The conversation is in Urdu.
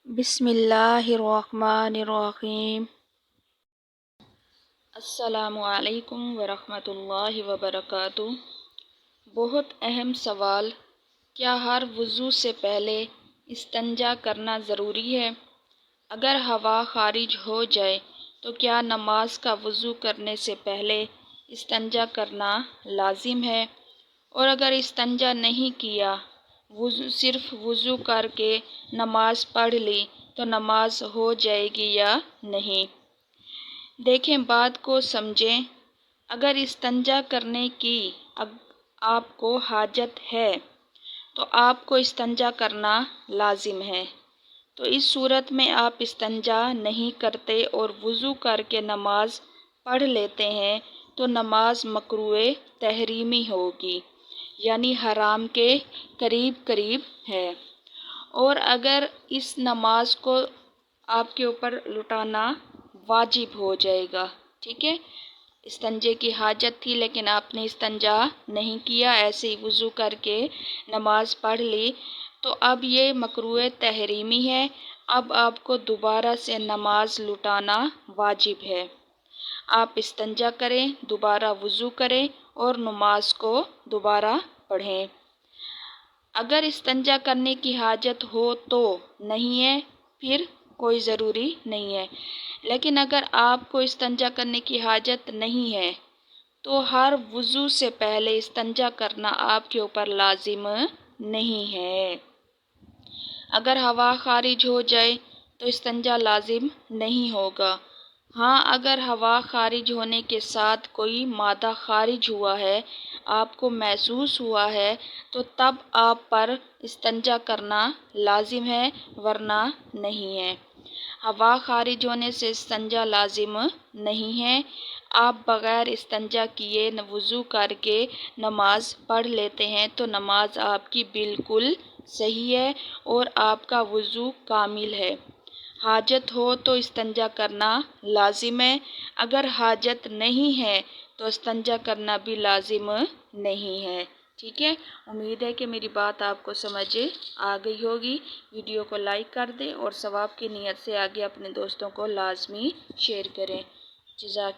بسم اللہ الرحمن الرحیم۔ السلام علیکم ورحمۃ اللہ وبرکاتہ۔ بہت اہم سوال، کیا ہر وضو سے پہلے استنجا کرنا ضروری ہے؟ اگر ہوا خارج ہو جائے تو کیا نماز کا وضو کرنے سے پہلے استنجا کرنا لازم ہے؟ اور اگر استنجا نہیں کیا، صرف وضو کر کے نماز پڑھ لی تو نماز ہو جائے گی یا نہیں؟ دیکھیں، بات کو سمجھیں۔ اگر استنجا کرنے کی آپ کو حاجت ہے تو آپ کو استنجا کرنا لازم ہے۔ تو اس صورت میں آپ استنجا نہیں کرتے اور وضو کر کے نماز پڑھ لیتے ہیں تو نماز مکروہ تحریمی ہوگی، یعنی حرام کے قریب ہے، اور اگر اس نماز کو آپ کے اوپر لٹانا واجب ہو جائے گا۔ ٹھیک ہے، استنجے کی حاجت تھی لیکن آپ نے استنجا نہیں کیا، ایسے ہی وضو کر کے نماز پڑھ لی، تو اب یہ مکروہ تحریمی ہے۔ اب آپ کو دوبارہ سے نماز لٹانا واجب ہے۔ آپ استنجا کریں، دوبارہ وضو کریں اور نماز کو دوبارہ پڑھیں۔ اگر استنجا کرنے کی حاجت ہو تو نہیں ہے، پھر کوئی ضروری نہیں ہے، لیکن اگر آپ کو استنجا کرنے کی حاجت نہیں ہے تو ہر وضو سے پہلے استنجا کرنا آپ کے اوپر لازم نہیں ہے۔ اگر ہوا خارج ہو جائے تو استنجا لازم نہیں ہوگا۔ ہاں، اگر ہوا خارج ہونے کے ساتھ کوئی مادہ خارج ہوا ہے، آپ کو محسوس ہوا ہے، تو تب آپ پر استنجا کرنا لازم ہے، ورنہ نہیں ہے۔ ہوا خارج ہونے سے استنجا لازم نہیں ہے۔ آپ بغیر استنجا کیے وضو کر کے نماز پڑھ لیتے ہیں تو نماز آپ کی بالکل صحیح ہے اور آپ کا وضو کامل ہے۔ حاجت ہو تو استنجا کرنا لازم ہے، اگر حاجت نہیں ہے تو استنجا کرنا بھی لازم نہیں ہے۔ ٹھیک ہے، امید ہے کہ میری بات آپ کو سمجھ آ گئی ہوگی۔ ویڈیو کو لائک کر دیں اور ثواب کی نیت سے آگے اپنے دوستوں کو لازمی شیئر کریں۔ جزاک